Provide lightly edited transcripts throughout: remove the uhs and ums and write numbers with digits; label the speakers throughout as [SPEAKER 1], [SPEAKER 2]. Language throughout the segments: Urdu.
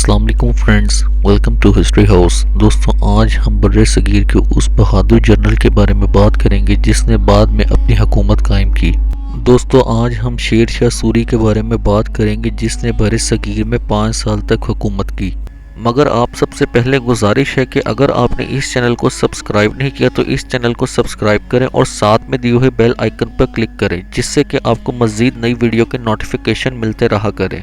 [SPEAKER 1] السلام علیکم friends, welcome to history house. دوستوں، آج ہم بر صغیر کے اس بہادر جنرل کے بارے میں بات کریں گے جس نے بعد میں اپنی حکومت قائم کی۔ دوستوں، آج ہم شیر شاہ سوری کے بارے میں بات کریں گے جس نے بر صغیر میں 5 سال تک حکومت کی۔ مگر آپ سب سے پہلے گزارش ہے کہ اگر آپ نے اس چینل کو سبسکرائب نہیں کیا تو اس چینل کو سبسکرائب کریں اور ساتھ میں دیے ہوئے بیل آئیکن پر کلک کریں جس سے کہ آپ کو مزید نئی ویڈیو کے نوٹیفیکیشن ملتے رہا کریں۔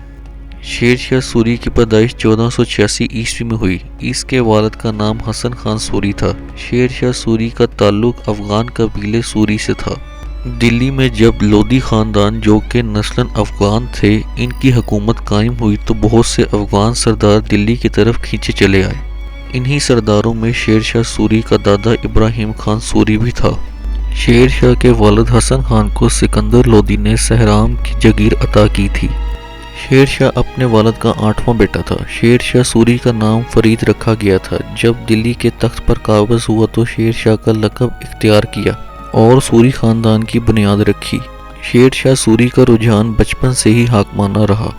[SPEAKER 1] شیر شاہ سوری کی پیدائش 1486 عیسوی میں ہوئی۔ اس کے والد کا نام حسن خان سوری تھا۔ شیر شاہ سوری کا تعلق افغان قبیلے سوری سے تھا۔ دلی میں جب لودھی خاندان جو کہ نسلاً افغان تھے ان کی حکومت قائم ہوئی تو بہت سے افغان سردار دلی کی طرف کھینچے چلے آئے۔ انہی سرداروں میں شیر شاہ سوری کا دادا ابراہیم خان سوری بھی تھا۔ شیر شاہ کے والد حسن خان کو سکندر لودھی نے سہرام کی جگیر عطا کی تھی۔ شیر شاہ اپنے والد کا 8واں بیٹا تھا۔ شیر شاہ سوری کا نام فرید رکھا گیا تھا۔ جب دلی کے تخت پر قابض ہوا تو شیر شاہ کا لقب اختیار کیا اور سوری خاندان کی بنیاد رکھی۔ شیر شاہ سوری کا رجحان بچپن سے ہی حاکمانہ رہا۔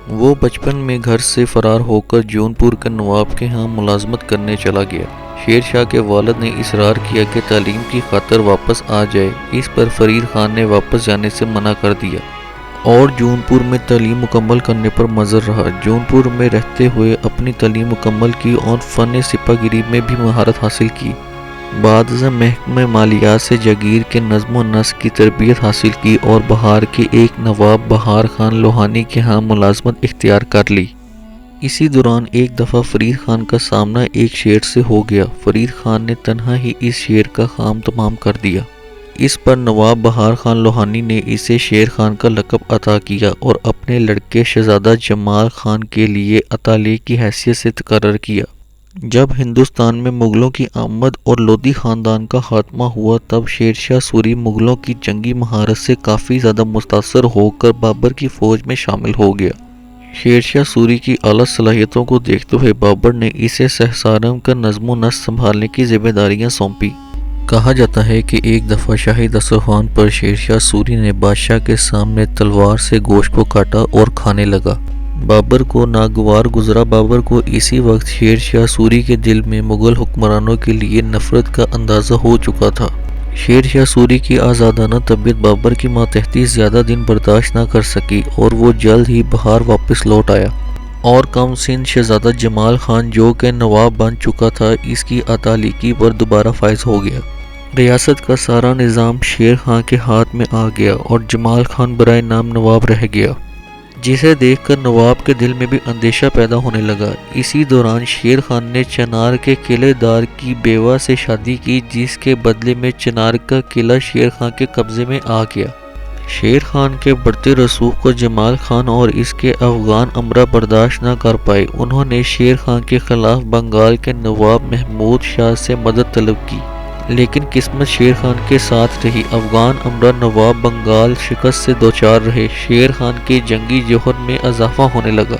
[SPEAKER 1] وہ بچپن میں گھر سے فرار ہو کر جون پور کے نواب کے ہاں ملازمت کرنے چلا گیا۔ شیر شاہ کے والد نے اصرار کیا کہ تعلیم کی خاطر واپس آ جائے۔ اس پر فرید خان نے واپس جانے سے منع کر دیا اور جون پور میں تعلیم مکمل کرنے پر مصر رہا۔ جون پور میں رہتے ہوئے اپنی تعلیم مکمل کی اور فن سپہ گیری میں بھی مہارت حاصل کی۔ بعد ازاں محکمہ مالیات سے جاگیر کے نظم و نسق کی تربیت حاصل کی اور بہار کے ایک نواب بہار خان لوہانی کے ہاں ملازمت اختیار کر لی۔ اسی دوران ایک دفعہ فرید خان کا سامنا ایک شیر سے ہو گیا۔ فرید خان نے تنہا ہی اس شیر کا کام تمام کر دیا۔ اس پر نواب بہار خان لوہانی نے اسے شیر خان کا لقب عطا کیا اور اپنے لڑکے شہزادہ جمال خان کے لیے عطالے کی حیثیت سے تقرر کیا۔ جب ہندوستان میں مغلوں کی آمد اور لودھی خاندان کا خاتمہ ہوا تب شیر شاہ سوری مغلوں کی جنگی مہارت سے کافی زیادہ متاثر ہو کر بابر کی فوج میں شامل ہو گیا۔ شیر شاہ سوری کی اعلیٰ صلاحیتوں کو دیکھتے ہوئے بابر نے اسے سہسارم کا نظم و نسق سنبھالنے کی ذمہ داریاں سونپی۔ کہا جاتا ہے کہ ایک دفعہ شاہی دسترخوان پر شیر شاہ سوری نے بادشاہ کے سامنے تلوار سے گوشت کو کاٹا اور کھانے لگا۔ بابر کو ناگوار گزرا۔ بابر کو اسی وقت شیر شاہ سوری کے دل میں مغل حکمرانوں کے لیے نفرت کا اندازہ ہو چکا تھا۔ شیر شاہ سوری کی آزادانہ طبیعت بابر کی ماتحتی زیادہ دن برداشت نہ کر سکی اور وہ جلد ہی بہار واپس لوٹ آیا اور کم سن شہزادہ جمال خان جو کہ نواب بن چکا تھا اس کی عطالقی پر دوبارہ فائز ہو گیا۔ ریاست کا سارا نظام شیر خان کے ہاتھ میں آ گیا اور جمال خان برائے نام نواب رہ گیا، جسے دیکھ کر نواب کے دل میں بھی اندیشہ پیدا ہونے لگا۔ اسی دوران شیر خان نے چنار کے قلعے دار کی بیوہ سے شادی کی جس کے بدلے میں چنار کا قلعہ شیر خان کے قبضے میں آ گیا۔ شیر خان کے بڑھتے رسوخ کو جمال خان اور اس کے افغان امرا برداشت نہ کر پائے۔ انہوں نے شیر خان کے خلاف بنگال کے نواب محمود شاہ سے مدد طلب کی، لیکن قسمت شیر خان کے ساتھ رہی۔ افغان امرا نواب بنگال شکست سے دوچار رہے۔ شیر خان کے جنگی جوہر میں اضافہ ہونے لگا۔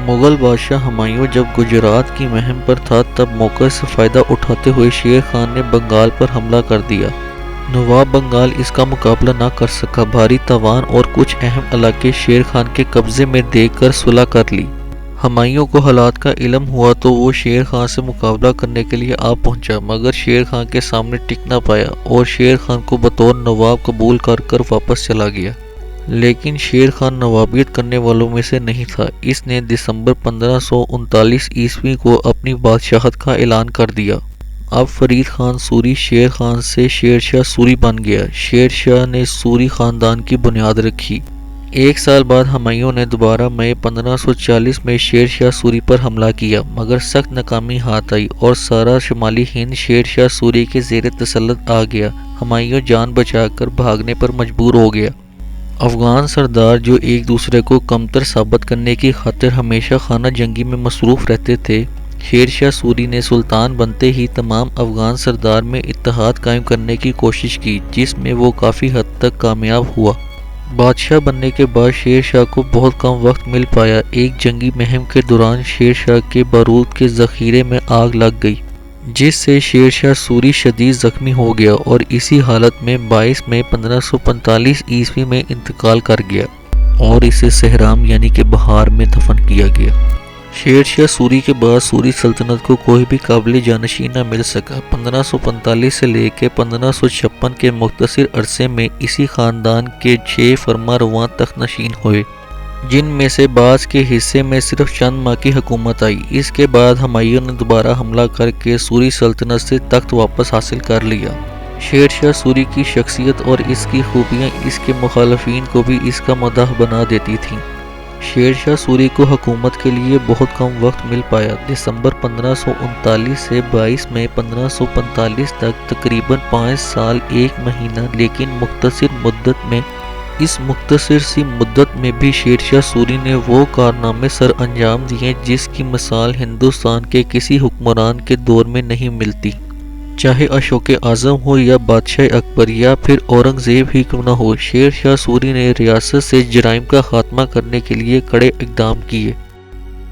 [SPEAKER 1] مغل بادشاہ ہمایوں جب گجرات کی مہم پر تھا تب موقع سے فائدہ اٹھاتے ہوئے شیر خان نے بنگال پر حملہ کر دیا۔ نواب بنگال اس کا مقابلہ نہ کر سکا۔ بھاری تاوان اور کچھ اہم علاقے شیر خان کے قبضے میں دے کر صلح کر لی۔ ہمایوں کو حالات کا علم ہوا تو وہ شیر خان سے مقابلہ کرنے کے لیے آ پہنچا، مگر شیر خان کے سامنے ٹک نہ پایا اور شیر خان کو بطور نواب قبول کر واپس چلا گیا۔ لیکن شیر خان نوابیت کرنے والوں میں سے نہیں تھا۔ اس نے دسمبر 1539 عیسوی کو اپنی بادشاہت کا اعلان کر دیا۔ اب فرید خان سوری شیر خان سے شیر شاہ سوری بن گیا۔ شیر شاہ نے سوری خاندان کی بنیاد رکھی۔ ایک سال بعد ہمایوں نے دوبارہ مئی 1540 میں شیر شاہ سوری پر حملہ کیا، مگر سخت ناکامی ہاتھ آئی اور سارا شمالی ہند شیر شاہ سوری کے زیر تسلط آ گیا۔ ہمایوں جان بچا کر بھاگنے پر مجبور ہو گیا۔ افغان سردار جو ایک دوسرے کو کمتر ثابت کرنے کی خاطر ہمیشہ خانہ جنگی میں مصروف رہتے تھے، شیر شاہ سوری نے سلطان بنتے ہی تمام افغان سردار میں اتحاد قائم کرنے کی کوشش کی جس میں وہ کافی حد تک کامیاب ہوا۔ بادشاہ بننے کے بعد شیر شاہ کو بہت کم وقت مل پایا۔ ایک جنگی مہم کے دوران شیر شاہ کے بارود کے ذخیرے میں آگ لگ گئی جس سے شیر شاہ سوری شدید زخمی ہو گیا اور اسی حالت میں 22 مئی 1545 عیسوی میں انتقال کر گیا اور اسے سہرام یعنی کہ بہار میں دفن کیا گیا۔ شیر شاہ سوری کے بعد سوری سلطنت کو کوئی بھی قابل جانشین نہ مل سکا۔ 1545 سے لے کے 1556 کے مختصر عرصے میں اسی خاندان کے 6 فرما رواں تخت نشین ہوئے، جن میں سے بعض کے حصے میں صرف چند ماہ کی حکومت آئی۔ اس کے بعد ہمایوں نے دوبارہ حملہ کر کے سوری سلطنت سے تخت واپس حاصل کر لیا۔ شیر شاہ سوری کی شخصیت اور اس کی خوبیاں اس کے مخالفین کو بھی اس کا مداح بنا دیتی تھیں۔ شیر شاہ سوری کو حکومت کے لیے بہت کم وقت مل پایا۔ دسمبر 1539 سے 22 مئی 1545 تک تقریباً 5 سال 1 مہینہ، لیکن اس مختصر سی مدت میں بھی شیر شاہ سوری نے وہ کارنامے سر انجام دیے جس کی مثال ہندوستان کے کسی حکمران کے دور میں نہیں ملتی، چاہے اشوک اعظم ہو یا بادشاہ اکبر یا پھر اورنگزیب ہی کیوں نہ ہو۔ شیر شاہ سوری نے ریاست سے جرائم کا خاتمہ کرنے کے لیے کڑے اقدام کیے،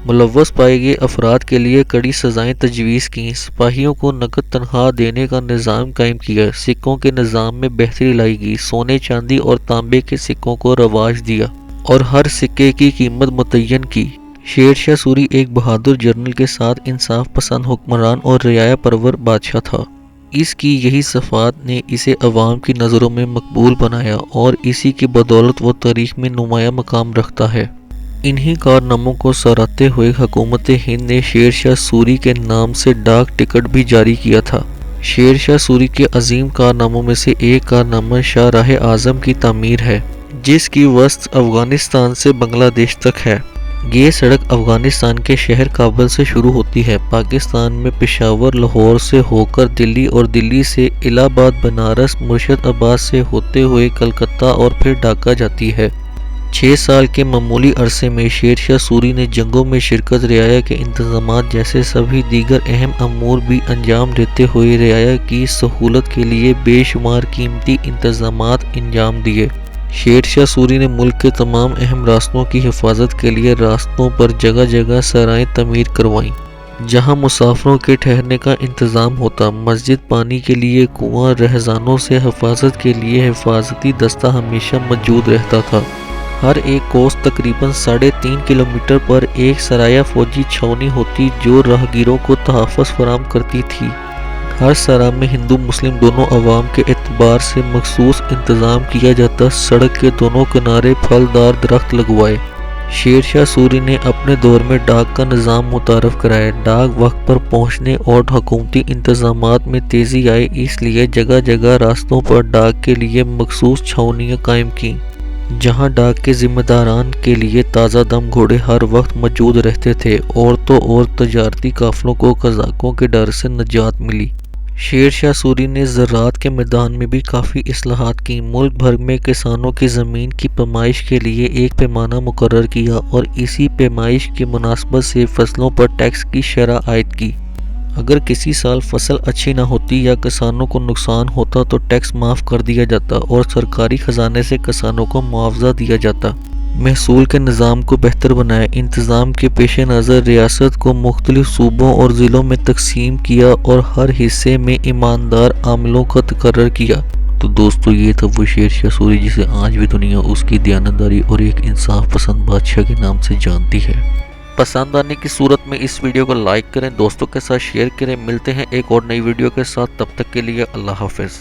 [SPEAKER 1] ملوث پائے گئے افراد کے لیے کڑی سزائیں تجویز کیں، سپاہیوں کو نقد تنخواہ دینے کا نظام قائم کیا، سکوں کے نظام میں بہتری لائی گئی، سونے چاندی اور تانبے کے سکوں کو رواج دیا اور ہر سکے کی قیمت متعین کی۔ شیر شاہ سوری ایک بہادر جنرل کے ساتھ انصاف پسند حکمران اور رعایا پرور بادشاہ تھا۔ اس کی یہی صفات نے اسے عوام کی نظروں میں مقبول بنایا اور اسی کی بدولت وہ تاریخ میں نمایاں مقام رکھتا ہے۔ انہی کارناموں کو سراہتے ہوئے حکومت ہند نے شیر شاہ سوری کے نام سے ڈاک ٹکٹ بھی جاری کیا تھا۔ شیر شاہ سوری کے عظیم کارناموں میں سے ایک کارنامہ شاہراہ اعظم کی تعمیر ہے، جس کی وسط افغانستان سے بنگلہ دیش تک ہے۔ یہ سڑک افغانستان کے شہر کابل سے شروع ہوتی ہے، پاکستان میں پشاور لاہور سے ہو کر دلی اور دلی سے الہ آباد بنارس مرشد آباد سے ہوتے ہوئے کلکتہ اور پھر ڈھاکہ جاتی ہے۔ 6 سال کے معمولی عرصے میں شیر شاہ سوری نے جنگوں میں شرکت، رعایا کے انتظامات جیسے سبھی دیگر اہم امور بھی انجام دیتے ہوئے رعایا کی سہولت کے لیے بے شمار قیمتی انتظامات انجام دیے۔ شیر شاہ سوری نے ملک کے تمام اہم راستوں کی حفاظت کے لیے راستوں پر جگہ جگہ سرائیں تعمیر کروائیں، جہاں مسافروں کے ٹھہرنے کا انتظام ہوتا۔ مسجد، پانی کے لیے کنواں، رہزانوں سے حفاظت کے لیے حفاظتی دستہ ہمیشہ موجود رہتا تھا۔ ہر ایک کوس تقریباً 3.5 کلومیٹر پر ایک سرایہ فوجی چھاؤنی ہوتی جو راہگیروں کو تحفظ فراہم کرتی تھی۔ ہر سرا میں ہندو مسلم دونوں عوام کے اعتبار سے مخصوص انتظام کیا جاتا۔ سڑک کے دونوں کنارے پھلدار درخت لگوائے۔ شیر شاہ سوری نے اپنے دور میں ڈاک کا نظام متعارف کرایا۔ ڈاک وقت پر پہنچنے اور حکومتی انتظامات میں تیزی آئے، اس لیے جگہ جگہ راستوں پر ڈاک کے لیے مخصوص چھاؤنیاں قائم کیں، جہاں ڈاک کے ذمہ داران کے لیے تازہ دم گھوڑے ہر وقت موجود رہتے تھے۔ عورتوں اور تجارتی قافلوں کو قزاقوں کے ڈر سے نجات ملی۔ شیر شاہ سوری نے زراعت کے میدان میں بھی کافی اصلاحات کیں۔ ملک بھر میں کسانوں کی زمین کی پیمائش کے لیے ایک پیمانہ مقرر کیا اور اسی پیمائش کی مناسبت سے فصلوں پر ٹیکس کی شرح عائد کی۔ اگر کسی سال فصل اچھی نہ ہوتی یا کسانوں کو نقصان ہوتا تو ٹیکس معاف کر دیا جاتا اور سرکاری خزانے سے کسانوں کو معاوضہ دیا جاتا۔ محصول کے نظام کو بہتر بنایا۔ انتظام کے پیش نظر ریاست کو مختلف صوبوں اور ضلعوں میں تقسیم کیا اور ہر حصے میں ایماندار عاملوں کا تقرر کیا۔ تو دوستو، یہ تھا وہ شیر شاہ سوری جسے آج بھی دنیا اس کی دیانتداری اور ایک انصاف پسند بادشاہ کے نام سے جانتی ہے۔ پسند آنے کی صورت میں اس ویڈیو کو لائک کریں، دوستوں کے ساتھ شیئر کریں۔ ملتے ہیں ایک اور نئی ویڈیو کے ساتھ، تب تک کے لیے اللہ حافظ۔